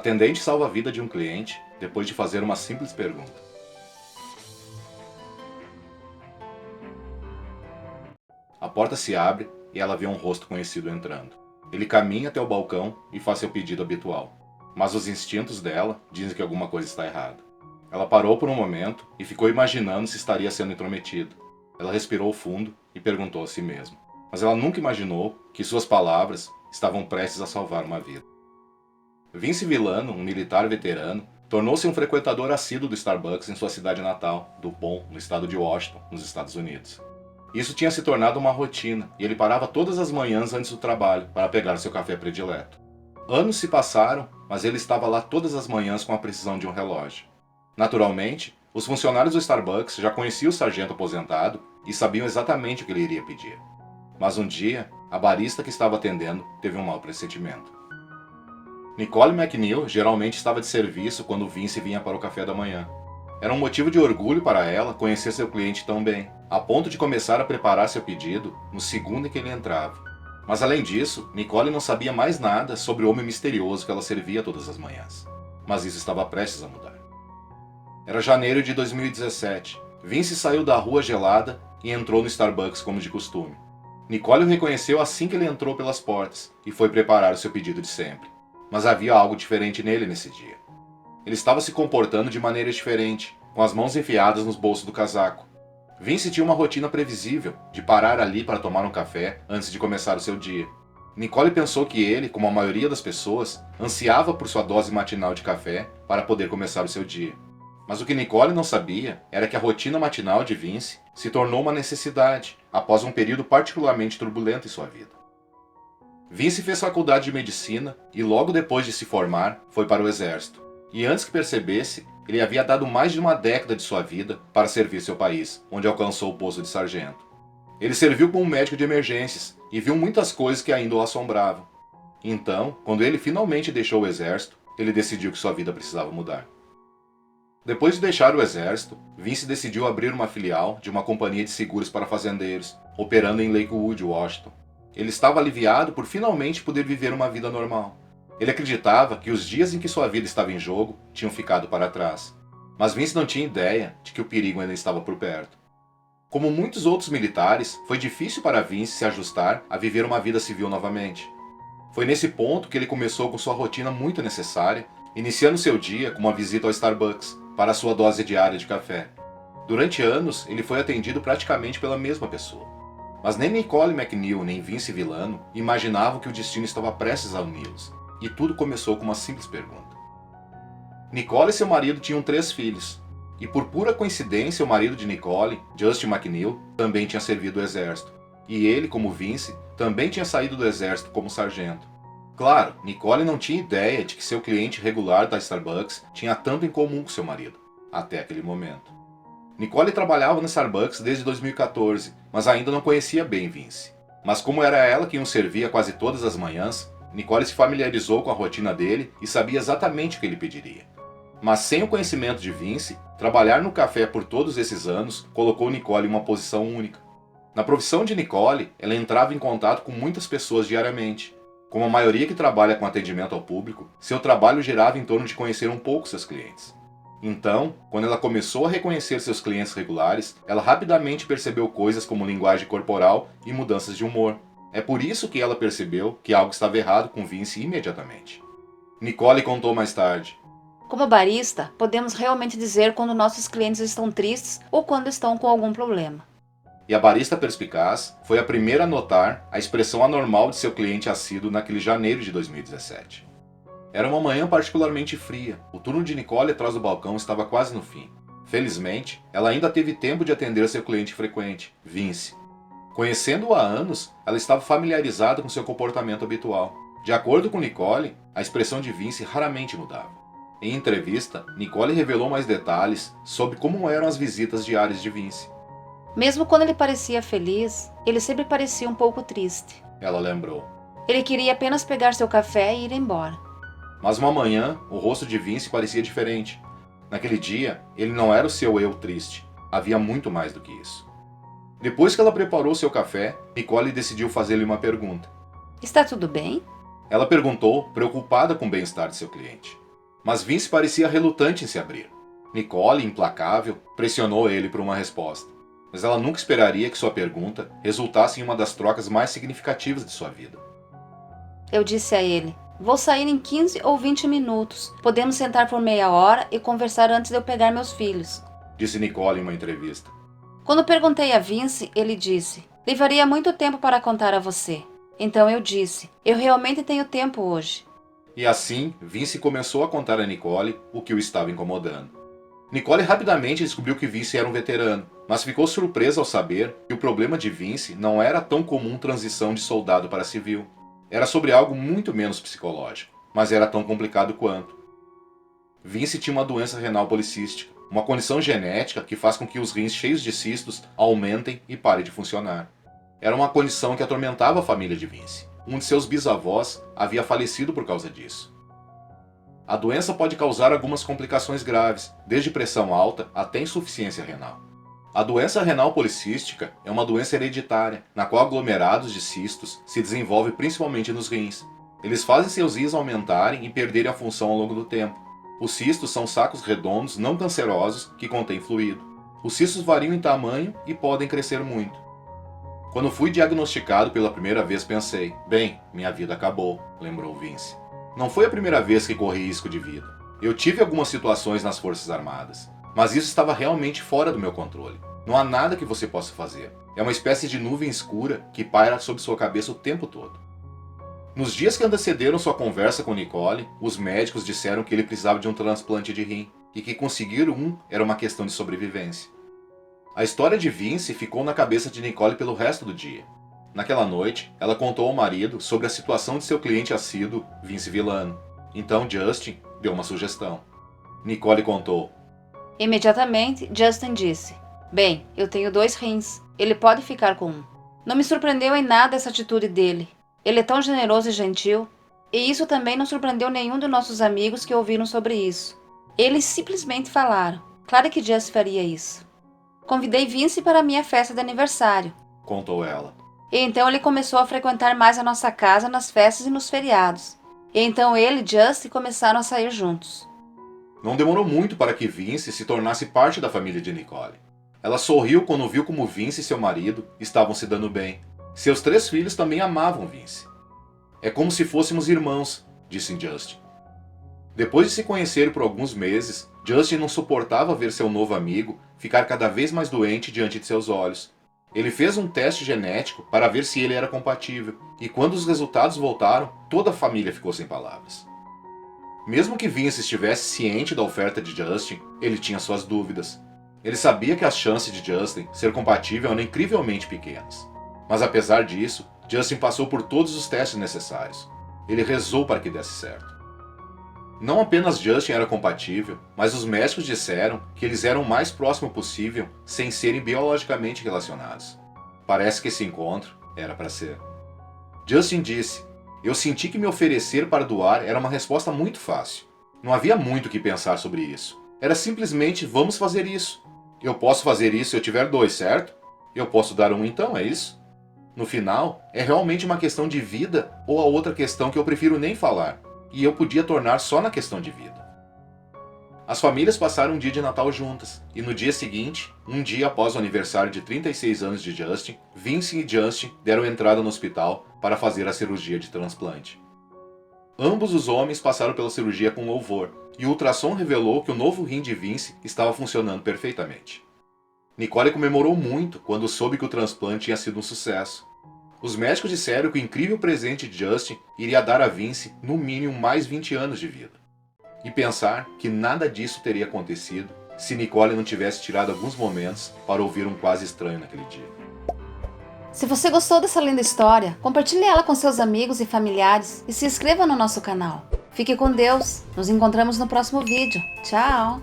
Atendente salva a vida de um cliente depois de fazer uma simples pergunta. A porta se abre e ela vê um rosto conhecido entrando. Ele caminha até o balcão e faz seu pedido habitual. Mas os instintos dela dizem que alguma coisa está errada. Ela parou por um momento e ficou imaginando se estaria sendo intrometida. Ela respirou fundo e perguntou a si mesma. Mas ela nunca imaginou que suas palavras estavam prestes a salvar uma vida. Vince Villano, um militar veterano, tornou-se um frequentador assíduo do Starbucks em sua cidade natal, DuPont, no estado de Washington, nos Estados Unidos. Isso tinha se tornado uma rotina e ele parava todas as manhãs antes do trabalho para pegar seu café predileto. Anos se passaram, mas ele estava lá todas as manhãs com a precisão de um relógio. Naturalmente, os funcionários do Starbucks já conheciam o sargento aposentado e sabiam exatamente o que ele iria pedir. Mas um dia, a barista que estava atendendo teve um mau pressentimento. Nicole McNeil geralmente estava de serviço quando Vince vinha para o café da manhã. Era um motivo de orgulho para ela conhecer seu cliente tão bem, a ponto de começar a preparar seu pedido no segundo em que ele entrava. Mas além disso, Nicole não sabia mais nada sobre o homem misterioso que ela servia todas as manhãs. Mas isso estava prestes a mudar. Era janeiro de 2017. Vince saiu da rua gelada e entrou no Starbucks como de costume. Nicole o reconheceu assim que ele entrou pelas portas e foi preparar o seu pedido de sempre. Mas havia algo diferente nele nesse dia. Ele estava se comportando de maneira diferente, com as mãos enfiadas nos bolsos do casaco. Vince tinha uma rotina previsível, de parar ali para tomar um café antes de começar o seu dia. Nicole pensou que ele, como a maioria das pessoas, ansiava por sua dose matinal de café para poder começar o seu dia. Mas o que Nicole não sabia era que a rotina matinal de Vince se tornou uma necessidade após um período particularmente turbulento em sua vida. Vince fez faculdade de medicina e logo depois de se formar foi para o exército. E antes que percebesse, ele havia dado mais de uma década de sua vida para servir seu país, onde alcançou o posto de sargento. Ele serviu como médico de emergências e viu muitas coisas que ainda o assombravam. Então, quando ele finalmente deixou o exército, ele decidiu que sua vida precisava mudar. Depois de deixar o exército, Vince decidiu abrir uma filial de uma companhia de seguros para fazendeiros, operando em Lakewood, Washington. Ele estava aliviado por finalmente poder viver uma vida normal. Ele acreditava que os dias em que sua vida estava em jogo tinham ficado para trás. Mas Vince não tinha ideia de que o perigo ainda estava por perto. Como muitos outros militares, foi difícil para Vince se ajustar a viver uma vida civil novamente. Foi nesse ponto que ele começou com sua rotina muito necessária, iniciando seu dia com uma visita ao Starbucks para sua dose diária de café. Durante anos, ele foi atendido praticamente pela mesma pessoa. Mas nem Nicole McNeil nem Vince Villano imaginavam que o destino estava prestes a uni-los. E tudo começou com uma simples pergunta. Nicole e seu marido tinham 3 filhos. E por pura coincidência, o marido de Nicole, Justin McNeil, também tinha servido o exército. E ele, como Vince, também tinha saído do exército como sargento. Claro, Nicole não tinha ideia de que seu cliente regular da Starbucks tinha tanto em comum com seu marido, até aquele momento. Nicole trabalhava no Starbucks desde 2014, mas ainda não conhecia bem Vince. Mas como era ela quem o servia quase todas as manhãs, Nicole se familiarizou com a rotina dele e sabia exatamente o que ele pediria. Mas sem o conhecimento de Vince, trabalhar no café por todos esses anos colocou Nicole em uma posição única. Na profissão de Nicole, ela entrava em contato com muitas pessoas diariamente. Como a maioria que trabalha com atendimento ao público, seu trabalho girava em torno de conhecer um pouco seus clientes. Então, quando ela começou a reconhecer seus clientes regulares, ela rapidamente percebeu coisas como linguagem corporal e mudanças de humor. É por isso que ela percebeu que algo estava errado com Vince imediatamente. Nicole contou mais tarde. Como barista, podemos realmente dizer quando nossos clientes estão tristes ou quando estão com algum problema. E a barista perspicaz foi a primeira a notar a expressão anormal de seu cliente assíduo naquele janeiro de 2017. Era uma manhã particularmente fria. O turno de Nicole atrás do balcão estava quase no fim. Felizmente, ela ainda teve tempo de atender seu cliente frequente, Vince. Conhecendo-o há anos, ela estava familiarizada com seu comportamento habitual. De acordo com Nicole, a expressão de Vince raramente mudava. Em entrevista, Nicole revelou mais detalhes sobre como eram as visitas diárias de Vince. Mesmo quando ele parecia feliz, ele sempre parecia um pouco triste. Ela lembrou. Ele queria apenas pegar seu café e ir embora. Mas uma manhã, o rosto de Vince parecia diferente. Naquele dia, ele não era o seu eu triste. Havia muito mais do que isso. Depois que ela preparou seu café, Nicole decidiu fazer-lhe uma pergunta. Está tudo bem? Ela perguntou, preocupada com o bem-estar de seu cliente. mas Vince parecia relutante em se abrir. Nicole, implacável, pressionou ele por uma resposta, mas ela nunca esperaria que sua pergunta resultasse em uma das trocas mais significativas de sua vida. Eu disse a ele: vou sair em 15 ou 20 minutos. Podemos sentar por meia hora e conversar antes de eu pegar meus filhos, disse Nicole em uma entrevista. Quando perguntei a Vince, ele disse: levaria muito tempo para contar a você. Então eu disse: eu realmente tenho tempo hoje. E assim, Vince começou a contar a Nicole o que o estava incomodando. Nicole rapidamente descobriu que Vince era um veterano, mas ficou surpresa ao saber que o problema de Vince não era tão comum transição de soldado para civil. Era sobre algo muito menos psicológico, mas era tão complicado quanto. Vince tinha uma doença renal policística, uma condição genética que faz com que os rins cheios de cistos aumentem e parem de funcionar. Era uma condição que atormentava a família de Vince. Um de seus bisavós havia falecido por causa disso. A doença pode causar algumas complicações graves, desde pressão alta até insuficiência renal. A doença renal policística é uma doença hereditária, na qual aglomerados de cistos se desenvolvem principalmente nos rins. Eles fazem seus rins aumentarem e perderem a função ao longo do tempo. Os cistos são sacos redondos não cancerosos que contêm fluido. Os cistos variam em tamanho e podem crescer muito. Quando fui diagnosticado pela primeira vez pensei: bem, minha vida acabou, lembrou Vince. Não foi a primeira vez que corri risco de vida. Eu tive algumas situações nas Forças Armadas, mas isso estava realmente fora do meu controle. Não há nada que você possa fazer. É uma espécie de nuvem escura que paira sobre sua cabeça o tempo todo. Nos dias que antecederam sua conversa com Nicole, os médicos disseram que ele precisava de um transplante de rim e que conseguir um era uma questão de sobrevivência. A história de Vince ficou na cabeça de Nicole pelo resto do dia. Naquela noite, ela contou ao marido sobre a situação de seu cliente assíduo, Vince Villano. Então Justin deu uma sugestão. Nicole contou. Imediatamente, Justin disse: bem, eu tenho 2 rins. Ele pode ficar com um. Não me surpreendeu em nada essa atitude dele. Ele é tão generoso e gentil. E isso também não surpreendeu nenhum de nossos amigos que ouviram sobre isso. Eles simplesmente falaram: claro que Justin faria isso. Convidei Vince para a minha festa de aniversário, contou ela. E então ele começou a frequentar mais a nossa casa nas festas e nos feriados. E então ele e Justin começaram a sair juntos. Não demorou muito para que Vince se tornasse parte da família de Nicole. Ela sorriu quando viu como Vince e seu marido estavam se dando bem. Seus 3 filhos também amavam Vince. É como se fôssemos irmãos, disse Justin. Depois de se conhecer por alguns meses, Justin não suportava ver seu novo amigo ficar cada vez mais doente diante de seus olhos. Ele fez um teste genético para ver se ele era compatível, e quando os resultados voltaram, toda a família ficou sem palavras. Mesmo que Vince estivesse ciente da oferta de Justin, ele tinha suas dúvidas. Ele sabia que as chances de Justin ser compatível eram incrivelmente pequenas. Mas apesar disso, Justin passou por todos os testes necessários. Ele rezou para que desse certo. Não apenas Justin era compatível, mas os médicos disseram que eles eram o mais próximo possível sem serem biologicamente relacionados. Parece que esse encontro era para ser. Justin disse: eu senti que me oferecer para doar era uma resposta muito fácil. Não havia muito o que pensar sobre isso. Era simplesmente: vamos fazer isso. Eu posso fazer isso se eu tiver 2, certo? Eu posso dar um então, é isso? No final, é realmente uma questão de vida ou a outra questão que eu prefiro nem falar. E eu podia tornar só na questão de vida. As famílias passaram um dia de Natal juntas, e no dia seguinte, um dia após o aniversário de 36 anos de Justin, Vince e Justin deram entrada no hospital para fazer a cirurgia de transplante. Ambos os homens passaram pela cirurgia com louvor, e o ultrassom revelou que o novo rim de Vince estava funcionando perfeitamente. Nicole comemorou muito quando soube que o transplante tinha sido um sucesso. Os médicos disseram que o incrível presente de Justin iria dar a Vince, no mínimo, mais 20 anos de vida. E pensar que nada disso teria acontecido se Nicole não tivesse tirado alguns momentos para ouvir um quase estranho naquele dia. Se você gostou dessa linda história, compartilhe ela com seus amigos e familiares e se inscreva no nosso canal. Fique com Deus. Nos encontramos no próximo vídeo. Tchau!